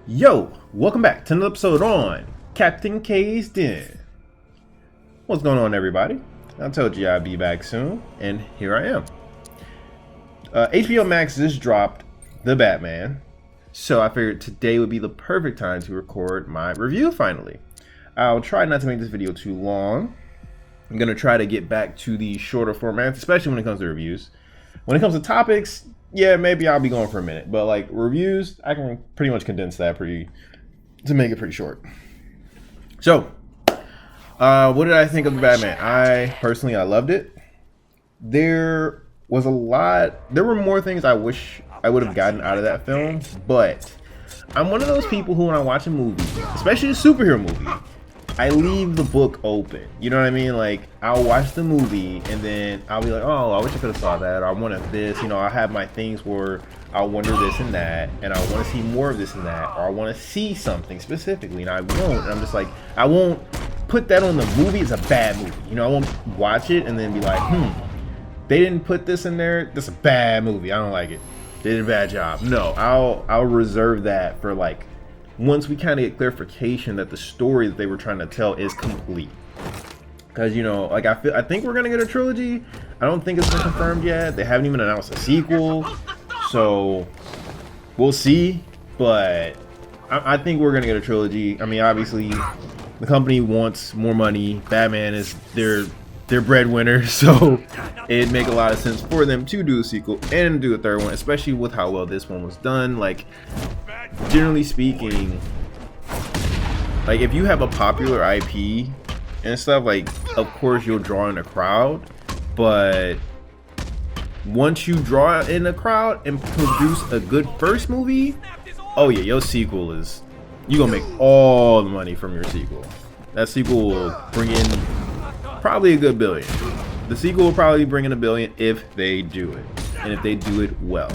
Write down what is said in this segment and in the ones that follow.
Yo, welcome back to another episode on Captain K's Den. What's going on, everybody? I told you I'd be back soon, and here I am. HBO Max just dropped The Batman, so I figured today would be the perfect time to record my review finally. I'll try not to make this video too long. I'm going to try to get back to the shorter formats, especially when it comes to reviews. When it comes to topics, yeah, maybe I'll be going for a minute, but like reviews, I can pretty much condense that to make it pretty short. So, what did I think of the Batman? I loved it. There were more things I wish I would have gotten out of that film, but I'm one of those people who, when I watch a movie, especially a superhero movie, I leave the book open. You know what I mean? Like, I'll watch the movie and then I'll be like, oh, I wish I could have saw that, or I wanted this. You know, I have my things where I'll wonder this and that, and I want to see more of this and that, or I want to see something specifically, and I won't. And I'm just like, I won't put that on the movie. It's a bad movie. You know, I won't watch it and then be like, they didn't put this in there. That's a bad movie. I don't like it. They did a bad job. No, I'll reserve that for like, once we kind of get clarification that the story that they were trying to tell is complete. Because, you know, like I think we're gonna get a trilogy. I don't think it's been confirmed yet. They haven't even announced a sequel, so we'll see. But I think we're gonna get a trilogy. I mean, obviously the company wants more money. Batman is their breadwinner, so it'd make a lot of sense for them to do a sequel and do a third one, especially with how well this one was done. Like, generally speaking, like if you have a popular IP and stuff, like of course you'll draw in a crowd, but once you draw in a crowd and produce a good first movie, oh yeah, your sequel is, you're gonna make all the money from your sequel. That sequel will bring in probably a good billion. The sequel will probably bring in $1 billion if they do it, and if they do it well.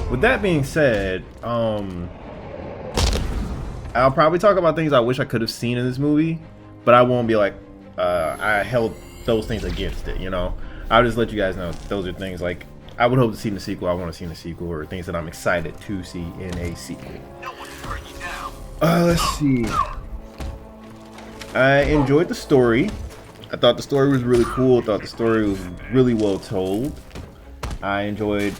With that being said, I'll probably talk about things I wish I could have seen in this movie, but I won't be like, I held those things against it, you know? I'll just let you guys know those are things like I would hope to see in the sequel, I want to see in the sequel, or things that I'm excited to see in a sequel. Let's see. I enjoyed the story. I thought the story was really cool. I thought the story was really well told. I enjoyed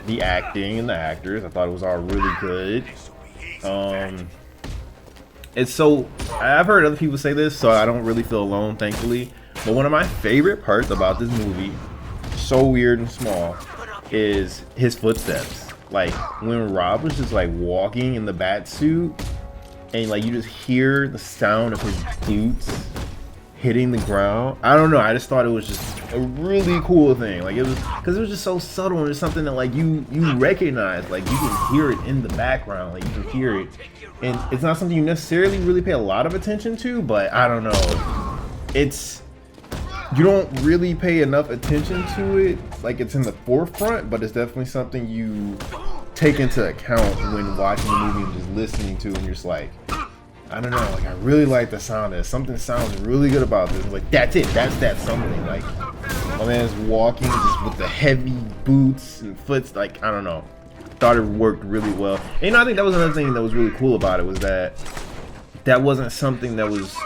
the acting and the actors. I thought it was all really good. I've heard other people say this, so I don't really feel alone, thankfully. But one of my favorite parts about this movie, so weird and small, is his footsteps. Like when Rob was just like walking in the bat suit, and like you just hear the sound of his boots hitting the ground. I don't know, I just thought it was just a really cool thing. Like it was, because it was just so subtle, and it's something that like you recognize, like you can hear it in the background, like you can hear it, and it's not something you necessarily really pay a lot of attention to, but I don't know, you don't really pay enough attention to it, like it's in the forefront, but it's definitely something you take into account when watching the movie and just listening to it, and you're just like, I don't know, like I really like the sound of this. Something sounds really good about this. Like that's it. That's that something. Like my man's walking just with the heavy boots and foots. Like I don't know. Thought it worked really well. And you know, I think that was another thing that was really cool about it, was that wasn't something that was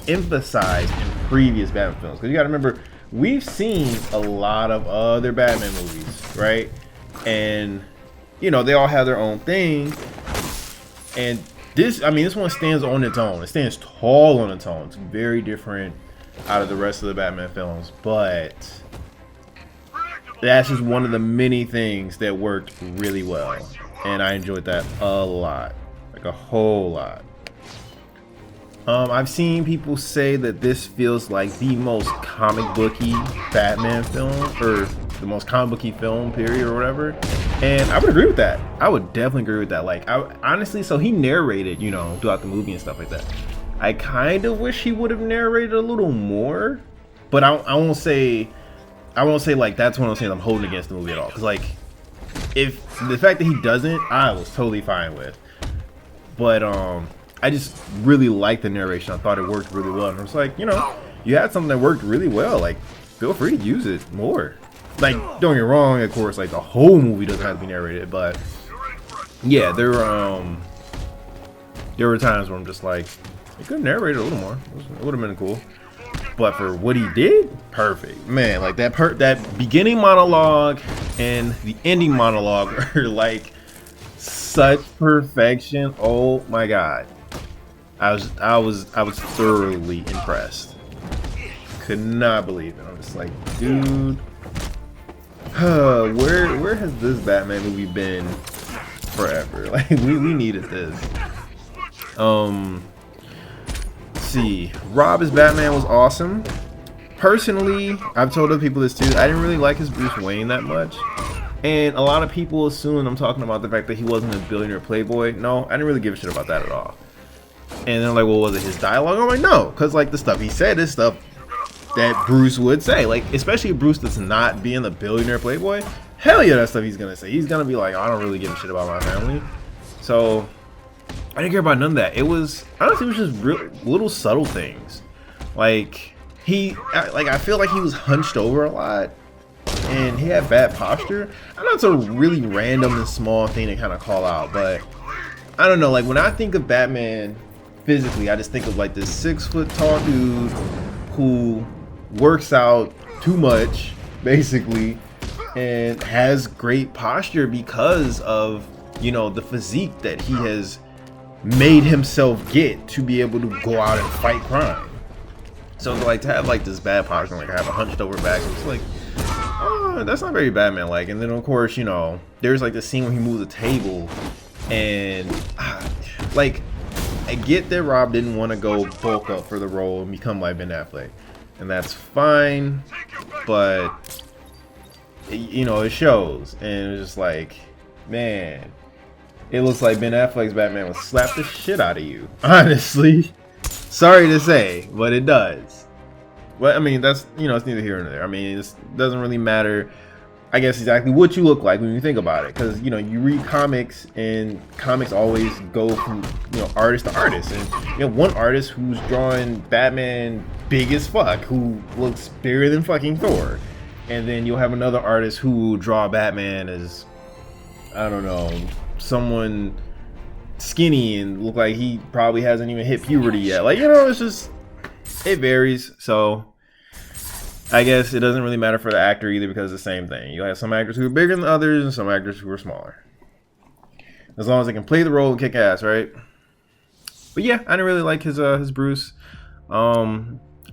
emphasized in previous Batman films. Because you got to remember, we've seen a lot of other Batman movies, right? And you know, they all have their own thing. And this one stands on its own. It stands tall on its own. It's very different out of the rest of the Batman films, but that's just one of the many things that worked really well, and I enjoyed that a lot, like a whole lot. I've seen people say that this feels like the most comic booky Batman film, or the most comic booky film period, or whatever, and I would agree with that. I would definitely agree with that. Like, honestly, so he narrated, you know, throughout the movie and stuff like that. I kind of wish he would have narrated a little more, but I won't say like that's one of those things I'm holding against the movie at all, because like, if the fact that he doesn't, I was totally fine with, but I just really liked the narration. I thought it worked really well, and I was like, you know, you had something that worked really well, like feel free to use it more. Like, don't get me wrong, of course, like the whole movie doesn't have to be narrated, but yeah, there were times where I'm just like, he could have narrated a little more. It would have been cool. But for what he did, perfect, man. Like that beginning monologue and the ending monologue are like such perfection. Oh my god, I was thoroughly impressed. Could not believe it. I'm just like, dude, where has this Batman movie been forever? Like we needed this. See, Rob as Batman was awesome. Personally, I've told other people this too, I didn't really like his Bruce Wayne that much. And a lot of people assume I'm talking about the fact that he wasn't a billionaire playboy. No, I didn't really give a shit about that at all. And they're like, well, was it his dialogue? I'm like, no, because like the stuff he said is stuff that Bruce would say. Like, especially if Bruce does not being the billionaire playboy, hell yeah, that's stuff he's gonna say. He's gonna be like, oh, I don't really give a shit about my family. So I didn't care about none of that. It was honestly, it was just real little subtle things. Like I feel like he was hunched over a lot, and he had bad posture. I know it's a really random and small thing to kind of call out, but I don't know. Like when I think of Batman physically, I just think of like this 6 foot tall dude who works out too much, basically, and has great posture because of, you know, the physique that he has made himself get to be able to go out and fight crime. So like to have like this bad posture, like I have a hunched over back, it's like, oh, that's not very Batman like. And then of course, you know, there's like the scene where he moves the table, and like I get that Rob didn't want to go bulk up for the role and become like Ben Affleck, and that's fine, but you know, it shows. And it's just like, man, it looks like Ben Affleck's Batman would slap the shit out of you, honestly. Sorry to say, but it does. But I mean, that's, you know, it's neither here nor there. I mean, it doesn't really matter, I guess, exactly what you look like when you think about it, because, you know, you read comics, and comics always go from, you know, artist to artist. And you know, one artist who's drawing Batman big as fuck, who looks bigger than fucking Thor, and then you'll have another artist who will draw Batman as, I don't know, someone skinny and look like he probably hasn't even hit puberty yet. Like, you know, it's just, it varies. So I guess it doesn't really matter for the actor either, because it's the same thing. You have some actors who are bigger than others and some actors who are smaller, as long as they can play the role and kick ass, right? But yeah, I didn't really like his Bruce. I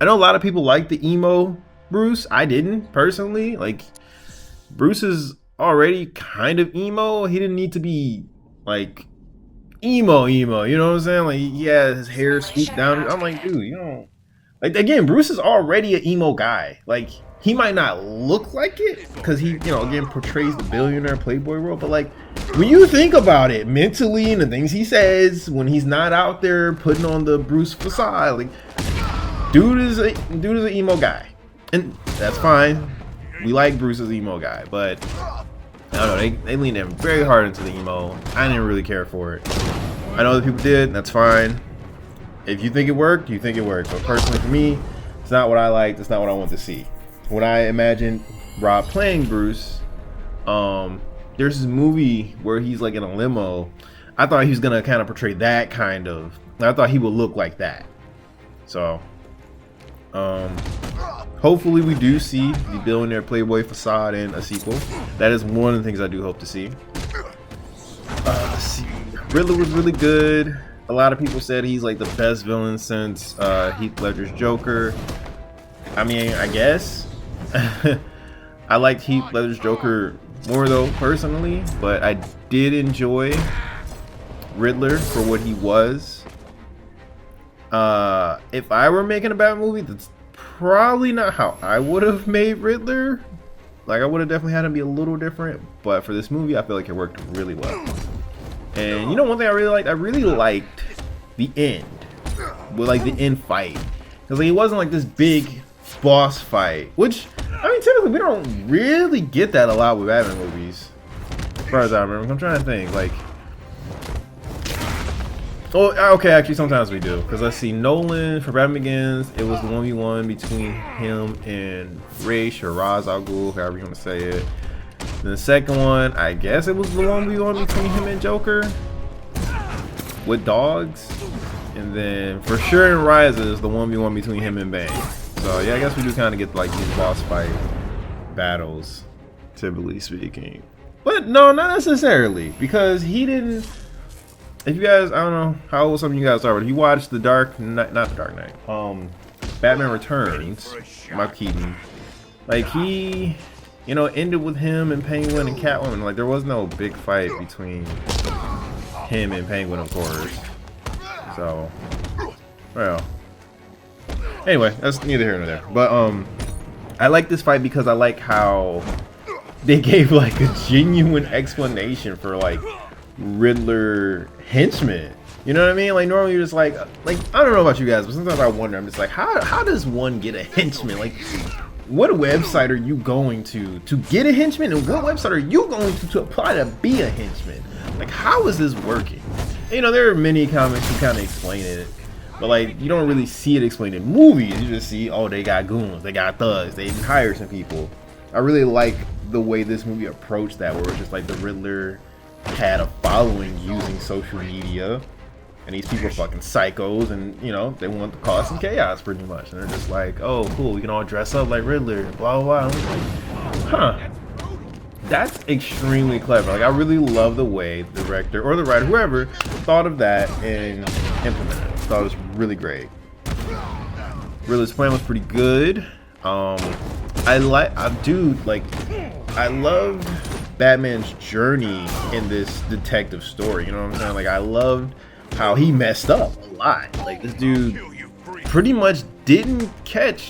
know a lot of people like the emo Bruce. I didn't personally. Like, Bruce is already kind of emo. He didn't need to be like emo, you know what I'm saying? Like, he had his hair swooped down. I'm like, dude, you know, like, again, Bruce is already an emo guy. Like, he might not look like it because he, you know, again, portrays the billionaire playboy role, but like, when you think about it mentally and the things he says when he's not out there putting on the Bruce facade, like, dude is an emo guy, and that's fine. We like Bruce as emo guy, but I don't know, they leaned in very hard into the emo. I didn't really care for it. I know other people did, that's fine. If you think it worked, you think it worked. But personally for me, it's not what I liked, it's not what I want to see. When I imagined Rob playing Bruce, there's this movie where he's like in a limo. I thought he was gonna kind of portray that kind of, I thought he would look like that. So hopefully we do see the billionaire playboy facade in a sequel. That is one of the things I do hope to see. Let's see. Riddler was really good. A lot of people said he's like the best villain since Heath Ledger's Joker. I mean, I guess. I liked Heath Ledger's Joker more though, personally, but I did enjoy Riddler for what he was. If I were making a Batman movie, that's probably not how I would have made Riddler. Like, I would have definitely had him be a little different, but for this movie, I feel like it worked really well. And you know, one thing I really liked the end, with like the end fight, because like, it wasn't like this big boss fight, which, I mean, typically we don't really get that a lot with Batman movies, as far as I remember. I'm trying to think, like, oh, okay, actually sometimes we do, because let's see, Nolan for Batman Begins, it was the 1v1 between him and Ra's or Ra's al Ghul, however you want to say it. And the second one, I guess it was the 1v1 between him and Joker with dogs. And then for sure in Rises, the 1v1 between him and Bane. So yeah, I guess we do kind of get like these boss fight battles, typically speaking. But no, not necessarily, because he didn't. If you guys, I don't know how old some of you guys are, but if you watched the Dark Knight, not the Dark Knight, Batman Returns, Mike Keaton, like he, you know, ended with him and Penguin and Catwoman. Like there was no big fight between him and Penguin, of course. So, well, anyway, that's neither here nor there. But I like this fight because I like how they gave like a genuine explanation for like Riddler henchmen. You know what I mean? Like normally you're just like I don't know about you guys, but sometimes I wonder. I'm just like, how does one get a henchman? Like, what website are you going to get a henchman, and what website are you going to apply to be a henchman? Like, how is this working? And, you know, there are many comics who kind of explain it, but like you don't really see it explained in movies. You just see, oh, they got goons, they got thugs, they even hire some people. I really like the way this movie approached that, where it's just like the Riddler had a following using social media, and these people are fucking psychos, and you know they want to cause some chaos pretty much, and they're just like, oh cool, we can all dress up like Riddler, blah blah blah. I'm like, huh, that's extremely clever. Like I really love the way the director or the writer, whoever, thought of that and implemented it. I thought it was really great. Riddler's plan was pretty good. I love Batman's journey in this detective story. You know what I'm saying? Like I loved how he messed up a lot. Like this dude pretty much didn't get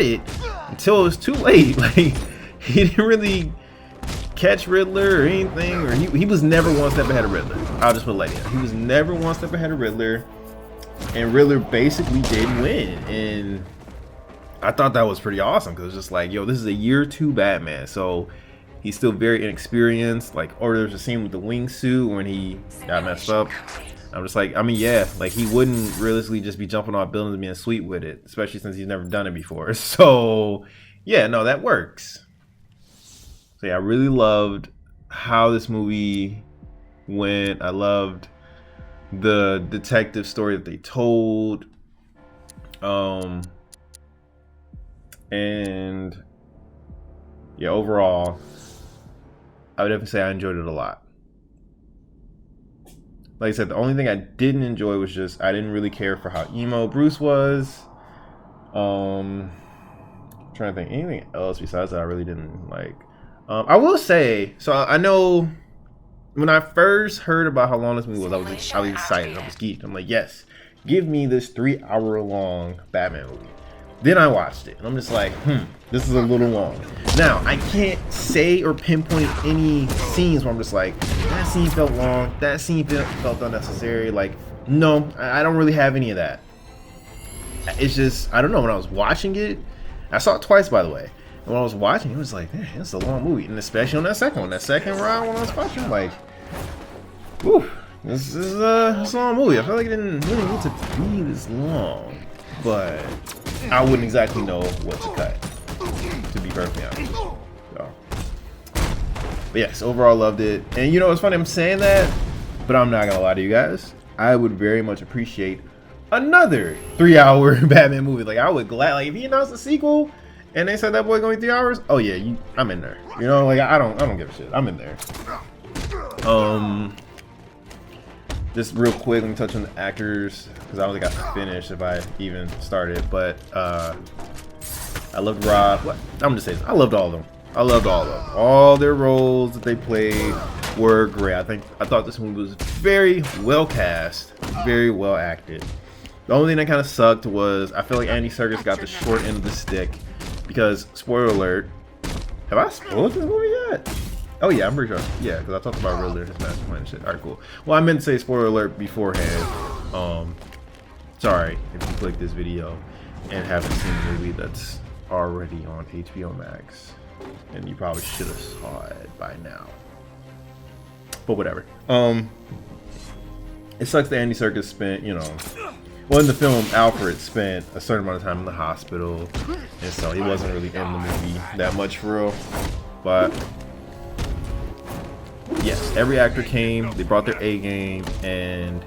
it until it was too late. Like he didn't really catch Riddler or anything, or he was never one step ahead of Riddler. I'll just put it like that. He was never one step ahead of Riddler, and Riddler basically did win. And I thought that was pretty awesome, because it's just like, yo, this is a year 2 Batman, so he's still very inexperienced. Like, or there's a scene with the wingsuit when he got messed up. I'm just like, I mean, yeah, like he wouldn't realistically just be jumping off buildings and being sweet with it, especially since he's never done it before. So yeah, no, that works. So yeah, I really loved how this movie went. I loved the detective story that they told. And yeah, overall, I would definitely say I enjoyed it a lot. Like I said, the only thing I didn't enjoy was just I didn't really care for how emo Bruce was. Trying to think anything else besides that I really didn't like. I will say, so I know when I first heard about how long this movie was, I was excited. I was geeked. I'm like, yes, give me this 3-hour-long Batman movie. Then I watched it, and I'm just like, this is a little long. Now, I can't say or pinpoint any scenes where I'm just like, that scene felt long, that scene felt unnecessary. Like, no, I don't really have any of that. It's just, I don't know, when I was watching it, I saw it twice, by the way. And when I was watching it, was like, man, it's a long movie. And especially on that second one, that second round when I was watching, like, whew, this is a long movie. I feel like it didn't really need to be this long, but I wouldn't exactly know what to cut, to be perfectly honest. So, but yes, overall loved it. And you know, it's funny I'm saying that, but I'm not gonna lie to you guys. I would very much appreciate another 3-hour Batman movie. Like I would like if he announced a sequel and they said that boy going 3 hours. Oh yeah, I'm in there. You know, like I don't give a shit. I'm in there. Just real quick, let me touch on the actors, because I only got to finish if I even started. But I loved Rob. I'm just saying, I loved all of them. I loved all of them. All their roles that they played were great. I thought this movie was very well cast, very well acted. The only thing that kind of sucked was I feel like Andy Serkis got the short end of the stick, because spoiler alert. Have I spoiled this movie yet? Oh yeah, I'm pretty sure. Yeah, because I talked about Riddler, his mastermind and shit. Alright, cool. Well, I meant to say spoiler alert beforehand. Sorry if you clicked this video and haven't seen the movie that's already on HBO Max. And you probably should have saw it by now. But whatever. It sucks that Andy Serkis spent, you know, well, in the film, Alfred spent a certain amount of time in the hospital, and so he wasn't really in the movie that much for real. But yes, every actor came. They brought their A game, and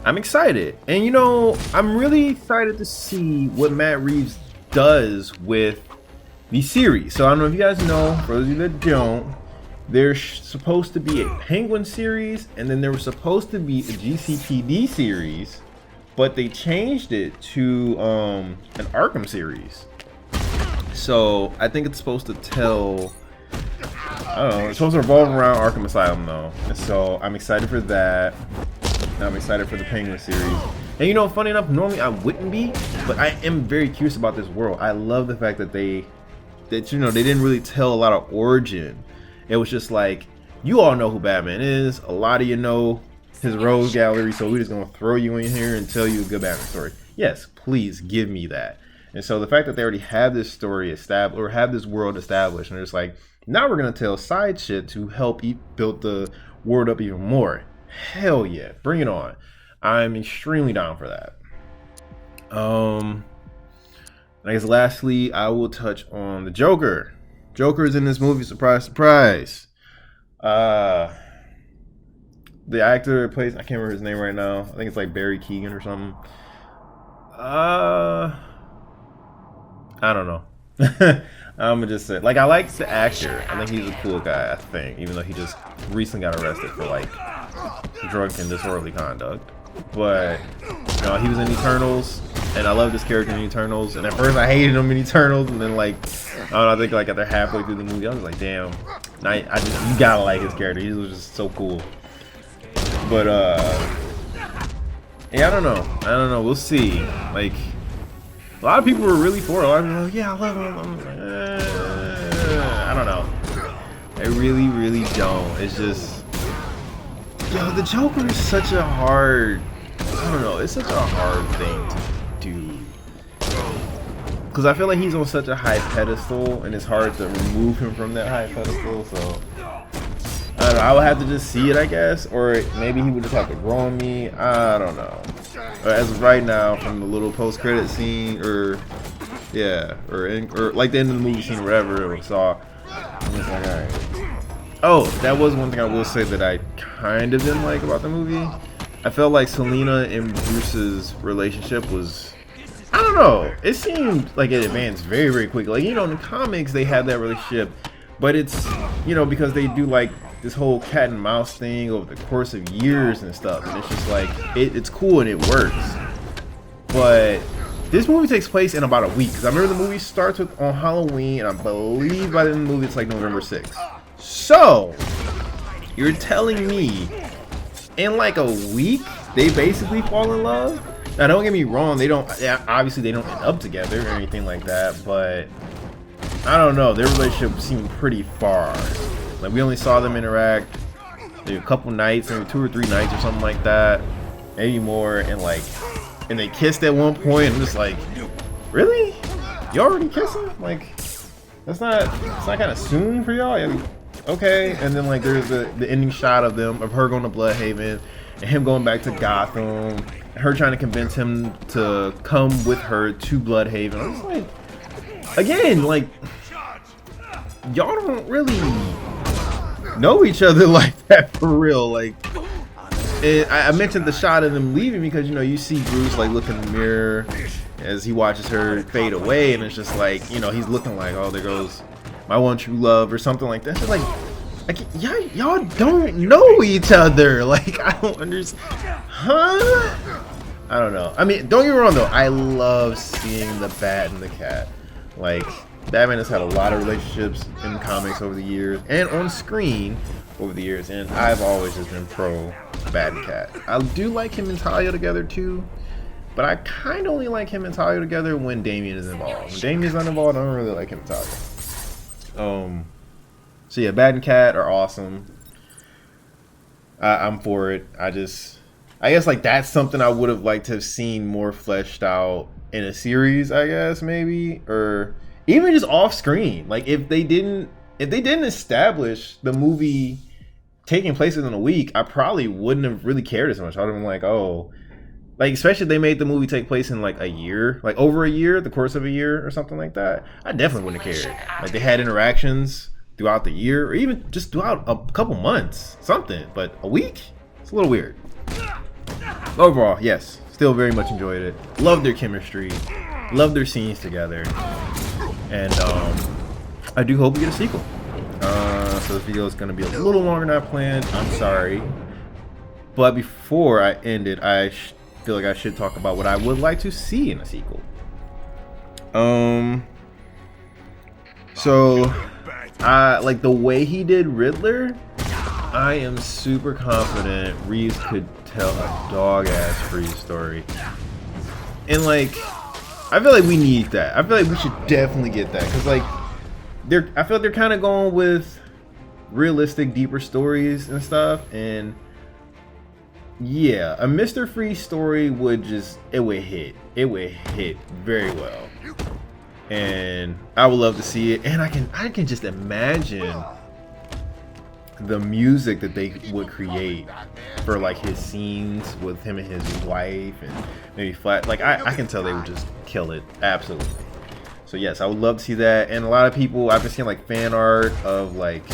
I'm excited. And you know, I'm really excited to see what Matt Reeves does with the series. So I don't know if you guys know, for those of you that don't, there's supposed to be a Penguin series, and then there was supposed to be a GCPD series, but they changed it to an Arkham series. So I think it's supposed to tell, I don't know, it's supposed to revolve around Arkham Asylum though. And so I'm excited for that. I'm excited for the Penguin series. And you know, funny enough, normally I wouldn't be, but I am very curious about this world. I love the fact that you know, they didn't really tell a lot of origin. It was just like, you all know who Batman is. A lot of you know his rogues gallery, so we're just gonna throw you in here and tell you a good Batman story. Yes, please give me that. And so the fact that they already have this story established, or have this world established, and it's like, now we're gonna tell side shit to help build the world up even more. Hell yeah, bring it on. I'm extremely down for that. I guess lastly, I will touch on the Joker. Joker is in this movie, surprise, surprise. The actor that plays, I can't remember his name right now. I think it's like Barry Keoghan or something. I don't know. I'm gonna just say, like, I like the actor. I think he's a cool guy, I think, even though he just recently got arrested for like drunk and disorderly conduct. But you know, he was in Eternals, and I love this character in Eternals. And at first I hated him in Eternals, and then like, I don't know, I think like after halfway through the movie, I was like, damn, you gotta like his character. He was just so cool. But yeah, I don't know. We'll see. Like, a lot of people were really for it. A lot of people were like, yeah, I love him. I'm like, I don't know. I really, really don't. It's just, yo, the Joker is such a hard, I don't know, it's such a hard thing to do. Because I feel like he's on such a high pedestal, and it's hard to remove him from that high pedestal, so I don't know, I would have to just see it, I guess, or maybe he would just have to grow on me. I don't know. But as of right now, from the little post-credit scene, or yeah, or like the end of the movie scene, or whatever we saw, I'm just like, all right. Oh, that was one thing I will say that I kind of didn't like about the movie. I felt like Selena and Bruce's relationship was, I don't know, it seemed like it advanced very, very quickly. Like, you know, in the comics they had that relationship, but it's, you know, because they do like this whole cat and mouse thing over the course of years and stuff, and it's just like, it's cool and it works. But this movie takes place in about a week, because I remember the movie starts on Halloween, and I believe by the end of the movie it's like November 6th. So, you're telling me in like a week they basically fall in love? Now, don't get me wrong, obviously they don't end up together or anything like that, but I don't know, their relationship seemed pretty far. Like, we only saw them interact maybe a couple nights, maybe 2 or 3 nights or something like that, maybe more, and they kissed at one point. I'm just like, really? You already kissing? Like, it's not kind of soon for y'all? I mean, okay. And then like there's the ending shot of her going to Bloodhaven and him going back to Gotham, her trying to convince him to come with her to Bloodhaven. I was like, again, like, y'all don't really know each other like that for real. Like, and I mentioned the shot of them leaving because, you know, you see Bruce like look in the mirror as he watches her fade away, and it's just like, you know, he's looking like, oh, there goes my one true love or something like that. It's like y'all don't know each other. Like, I don't understand. Huh? I don't know. I mean, don't get me wrong though, I love seeing the Bat and the Cat. Like, Batman has had a lot of relationships in comics over the years and on screen over the years, and I've always just been pro Bat and Cat. I do like him and Talia together too, but I kind of only like him and Talia together when Damian is involved. When Damian's not involved, I don't really like him and Talia. So yeah, Bat and Cat are awesome. I'm for it. I guess like that's something I would have liked to have seen more fleshed out in a series, I guess, maybe, or even just off screen. Like, if they didn't establish the movie taking place within a week, I probably wouldn't have really cared as much. I'd have been like, oh, like, especially if they made the movie take place in like a year, like over a year, the course of a year or something like that, I definitely wouldn't have cared. Like, they had interactions throughout the year, or even just throughout a couple months, something. But a week? It's a little weird. Overall, yes, still very much enjoyed it. Love their chemistry, love their scenes together, and I do hope we get a sequel. So this video is going to be a little longer than I planned. I'm sorry. But before I end it, I feel like I should talk about what I would like to see in a sequel. So, like the way he did Riddler, I am super confident Reeves could tell a dog-ass Freeze story. And like, I feel like we need that. I feel like we should definitely get that, because like, I feel like they're kind of going with realistic, deeper stories and stuff, and yeah, a Mr. Freeze story would hit very well, and I would love to see it. And I can just imagine the music that they would create for like his scenes with him and his wife, and maybe Flat. Like I can tell they would just kill it, absolutely. So yes, I would love to see that. And a lot of people, I've been seeing like fan art of like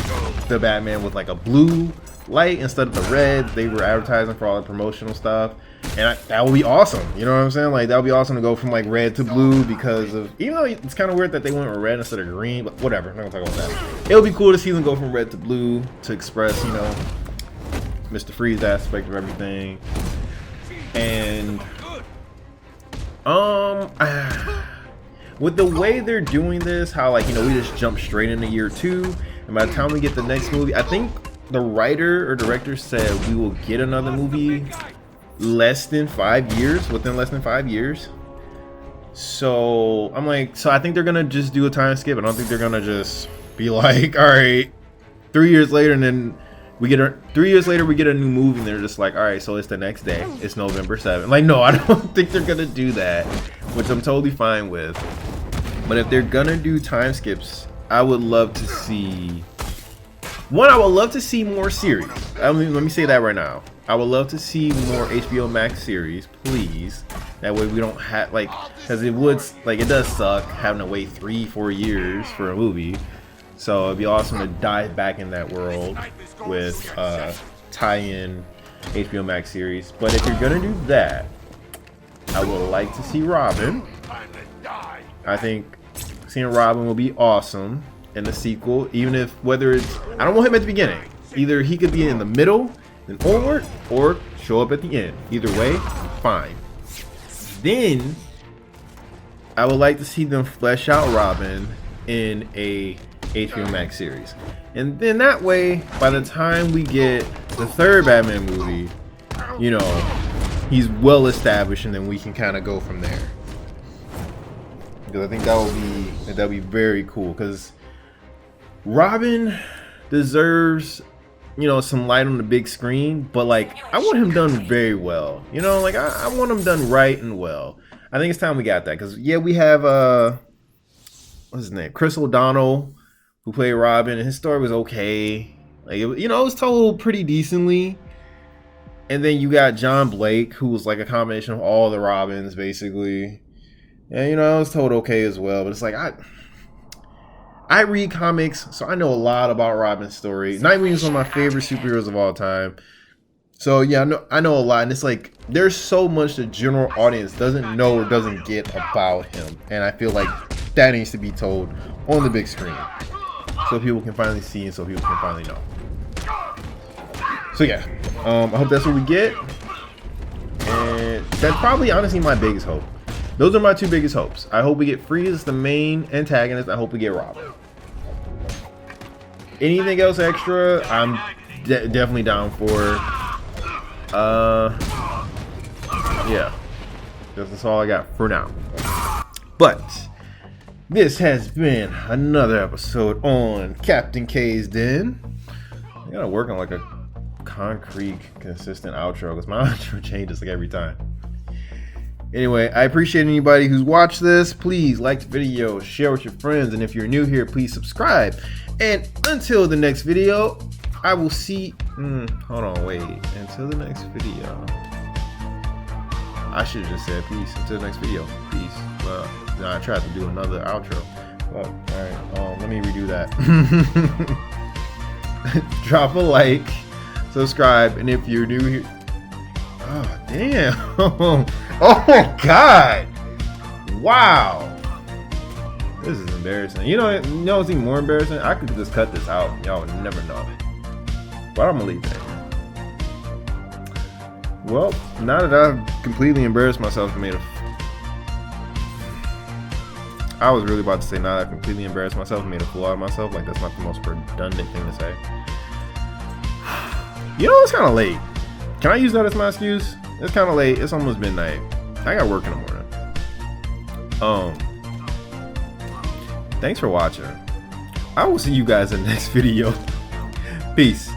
the Batman with like a blue light instead of the red they were advertising for all the promotional stuff, and that would be awesome. You know what I'm saying? Like that would be awesome to go from like red to blue, because of, even though it's kind of weird that they went with red instead of green, but whatever, I'm not gonna talk about that. It would be cool to see them go from red to blue to express, you know, Mr. Freeze aspect of everything. And with the way they're doing this, how like, you know, we just jump straight into year 2, and by the time we get the next movie, I think the writer or director said we will get another movie within less than 5 years. So I'm like, so I think they're gonna just do a time skip. I don't think they're gonna just be like, all right, 3 years later, and then we get 3 years later we get a new movie, and they're just like, all right, so it's the next day, it's November 7th. Like, no, I don't think they're gonna do that, which I'm totally fine with. But if they're gonna do time skips, I would love to see I would love to see more series. Let me say that right now. I would love to see more HBO Max series, please. That way we don't have, like, because it does suck having to wait 3-4 years for a movie. So it'd be awesome to dive back in that world with tie-in HBO Max series. But if you're gonna do that, I would like to see Robin. I think seeing Robin will be awesome in the sequel, even if whether it's, I don't want him at the beginning. Either he could be in the middle and onward, or show up at the end. Either way, fine. Then I would like to see them flesh out Robin in a HBO Max series, and then that way, by the time we get the third Batman movie, you know, he's well established, and then we can kind of go from there. Because I think that would be very cool, because Robin deserves, you know, some light on the big screen, but like, I want him done very well. You know, like I want him done right and well. I think it's time we got that, because yeah, we have what's his name, Chris O'Donnell, who played Robin, and his story was okay. Like, you know, it was told pretty decently. And then you got John Blake, who was like a combination of all the Robins, basically. And you know, it was told okay as well. But it's like, I read comics, so I know a lot about Robin's story. Nightwing is one of my favorite superheroes of all time. So yeah, I know a lot, and it's like there's so much the general audience doesn't know or doesn't get about him, and I feel like that needs to be told on the big screen, so people can finally see, and so people can finally know. So yeah, I hope that's what we get, and that's probably honestly my biggest hope. Those are my two biggest hopes. I hope we get Freeze as the main antagonist. I hope we get Robin. Anything else extra, I'm definitely down for. Yeah, that's all I got for now. But this has been another episode on Captain K's Den. I gotta work on like a concrete, consistent outro, because my outro changes like every time. Anyway, I appreciate anybody who's watched this. Please like the video, share with your friends, and if you're new here, please subscribe. And until the next video, I will see. Hold on, wait. Until the next video. I should have just said peace. Until the next video, peace. Well, no, I tried to do another outro. Fuck. Alright, let me redo that. Drop a like, subscribe, and if you're new here. Oh, damn. Oh my god. Wow. This is embarrassing. You know what's even more embarrassing? I could just cut this out. Y'all would never know. But I'm gonna leave it. Well, now that I've completely embarrassed myself and made a... I was really about to say now that I've completely embarrassed myself and made a fool out of myself. Like, that's not the most redundant thing to say. You know, it's kind of late. Can I use that as my excuse? It's kind of late. It's almost midnight. I got work in the morning. Thanks for watching. I will see you guys in the next video. Peace.